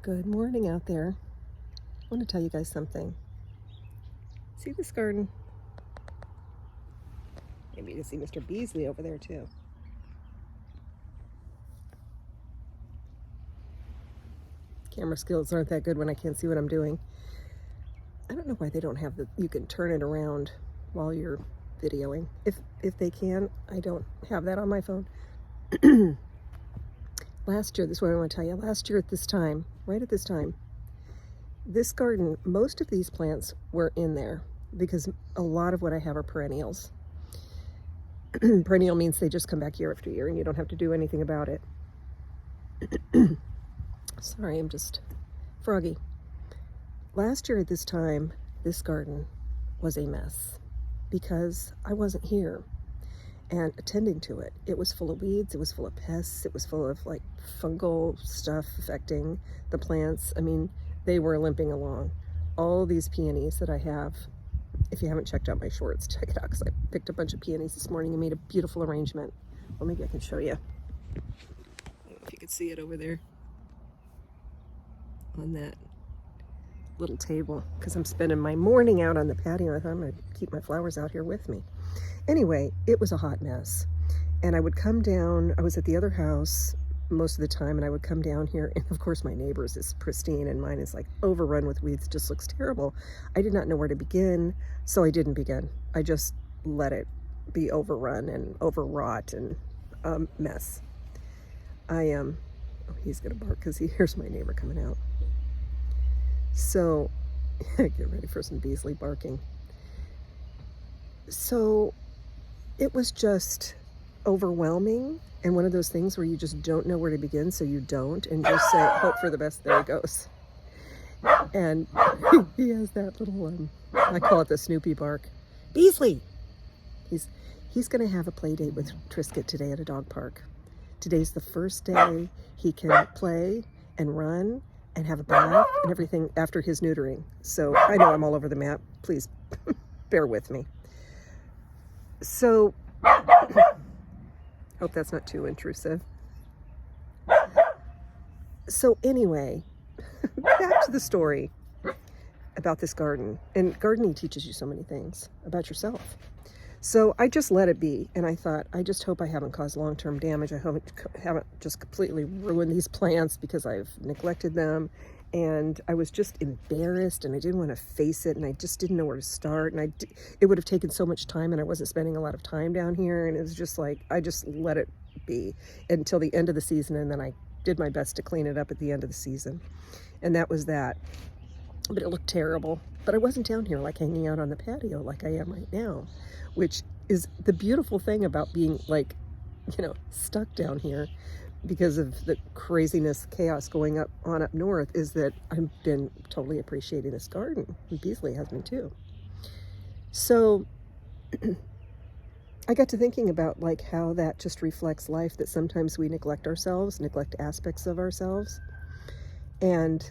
Good morning out there. I want to tell you guys something. See this garden? Maybe you can see Mr. Beasley over there too. Camera skills aren't that good when I can't see what I'm doing. I don't know why they don't have you can turn it around while you're videoing. If they can, I don't have that on my phone. Last year, this is what I want to tell you. Last year at this time, right at this time, this garden, most of these plants were in there because a lot of what I have are perennials. Perennial means they just come back year after year and you don't have to do anything about it. Sorry, I'm just froggy. Last year at this time, this garden was a mess because I wasn't here and attending to it. It was full of weeds, it was full of pests, it was full of like fungal stuff affecting the plants. I mean, they were limping along. All these peonies that I have, if you haven't checked out my shorts, check it out because I picked a bunch of peonies this morning and made a beautiful arrangement. Well, maybe I can show you. I don't know if you can see it over there on that little table because I'm spending my morning out on the patio. I thought I'm going to keep my flowers out here with me. Anyway, it was a hot mess. And I would come down, I was at the other house most of the time, and I would come down here, and of course my neighbor's is pristine and mine is like overrun with weeds, just looks terrible. I did not know where to begin, so I didn't begin. I just let it be overrun and overwrought and a mess. Oh, he's gonna bark because he hears my neighbor coming out. So, get ready for some Beasley barking. So, it was just overwhelming and one of those things where you just don't know where to begin, so you don't, and just say, hope for the best. There he goes. And he has that little, I call it the Snoopy bark. Beasley! He's going to have a play date with Trisket today at a dog park. Today's the first day he can play and run and have a bath and everything after his neutering. So I know I'm all over the map. Please bear with me. So, hope that's not too intrusive. So anyway, back to the story about this garden. And gardening teaches you so many things about yourself. So I just let it be. And I thought, I just hope I haven't caused long-term damage. I haven't just completely ruined these plants because I've neglected them. And I was just embarrassed and I didn't want to face it and I just didn't know where to start. And it would have taken so much time and I wasn't spending a lot of time down here. And it was just like, I just let it be until the end of the season. And then I did my best to clean it up at the end of the season. And that was that. But it looked terrible. But I wasn't down here like hanging out on the patio like I am right now, which is the beautiful thing about being like, stuck down here because of the craziness, chaos going on up north, is that I've been totally appreciating this garden. And Beasley has been too. So I got to thinking about like how that just reflects life, that sometimes we neglect ourselves, neglect aspects of ourselves, and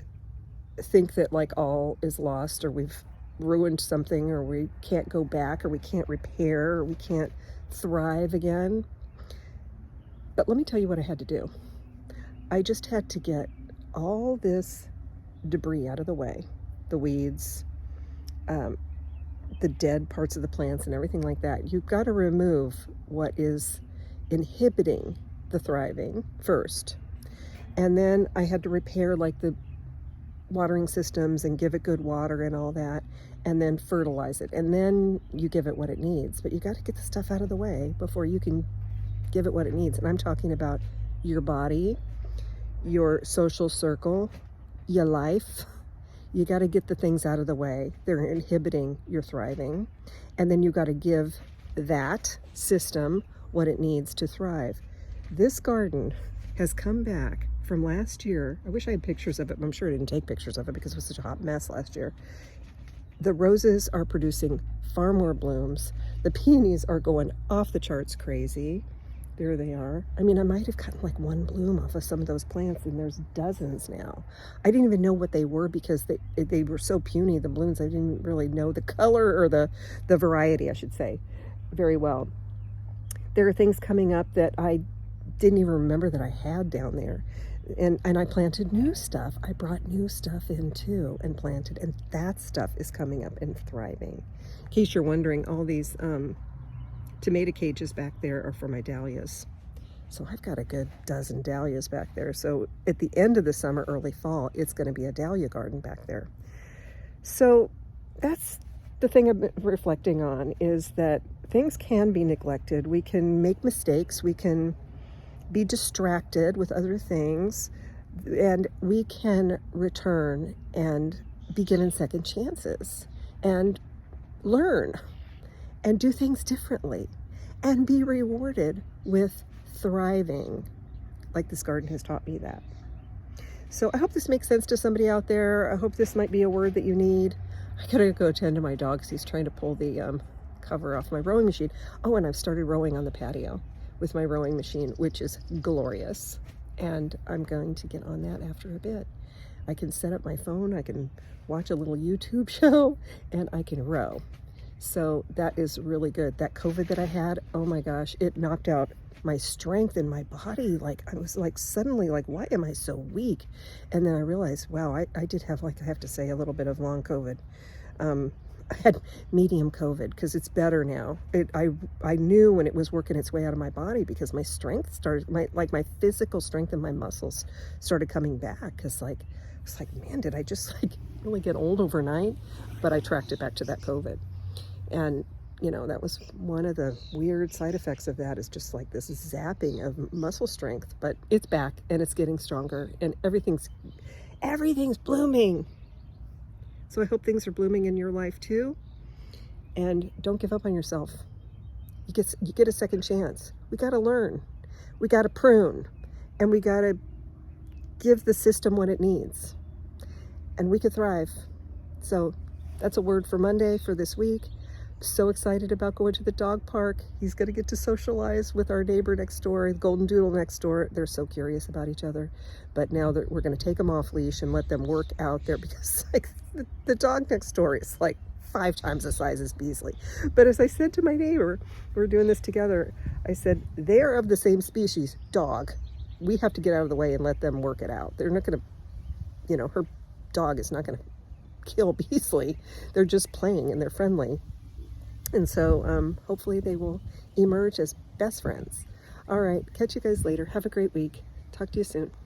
think that like all is lost, or we've ruined something, or we can't go back, or we can't repair, or we can't thrive again. But let me tell you what I had to do. I just had to get all this debris out of the way, the weeds, the dead parts of the plants and everything like that. You've got to remove what is inhibiting the thriving first. And then I had to repair like the watering systems and give it good water and all that, and then fertilize it. And then you give it what it needs. But you got to get the stuff out of the way before you can give it what it needs. And I'm talking about your body, your social circle, your life. You got to get the things out of the way. They're inhibiting your thriving. And then you got to give that system what it needs to thrive. This garden has come back from last year. I wish I had pictures of it, but I'm sure I didn't take pictures of it because it was such a hot mess last year. The roses are producing far more blooms. The peonies are going off the charts crazy. There they are. I mean, I might have gotten like one bloom off of some of those plants, and there's dozens now. I didn't even know what they were because they were so puny, the blooms. I didn't really know the color or the variety, I should say, very well. There are things coming up that I didn't even remember that I had down there. and I planted new stuff. I brought new stuff in too and planted, and that stuff is coming up and thriving. In case you're wondering, all these tomato cages back there are for my dahlias. So I've got a good dozen dahlias back there. So at the end of the summer, early fall, it's going to be a dahlia garden back there. So that's the thing I'm reflecting on, is that things can be neglected. We can make mistakes. We can be distracted with other things, and we can return and be given second chances and learn and do things differently and be rewarded with thriving, like this garden has taught me that. So I hope this makes sense to somebody out there. I hope this might be a word that you need. I gotta go attend to my dog because he's trying to pull the cover off my rowing machine. Oh, and I've started rowing on the patio with my rowing machine, which is glorious. And I'm going to get on that after a bit. I can set up my phone, I can watch a little YouTube show, and I can row. So that is really good. That COVID that I had, oh my gosh, it knocked out my strength in my body. Like, I was like suddenly like, why am I so weak? And then I realized, wow, I did have, like, I have to say, a little bit of long COVID. I had medium COVID because it's better now. I knew when it was working its way out of my body, because my strength started, my physical strength and my muscles started coming back. Because like, it's like, man, did I just like really get old overnight? But I tracked it back to that COVID. And you know, that was one of the weird side effects of that, is just like this zapping of muscle strength. But it's back and it's getting stronger, and everything's blooming. So I hope things are blooming in your life too. And don't give up on yourself. You get a second chance. We got to learn. We got to prune, and we got to give the system what it needs, and we could thrive. So that's a word for Monday for this week. So excited about going to the dog park. He's going to get to socialize with our neighbor next door, the golden doodle next door. They're so curious about each other. But now that we're going to take them off leash and let them work out there, because like the dog next door is like 5 times the size as Beasley. But as I said to my neighbor, we're doing this together, I said, they're of the same species, dog. We have to get out of the way and let them work it out. They're not going to, you know, her dog is not going to kill Beasley. They're just playing and they're friendly. And so hopefully they will emerge as best friends. All right, catch you guys later. Have a great week. Talk to you soon.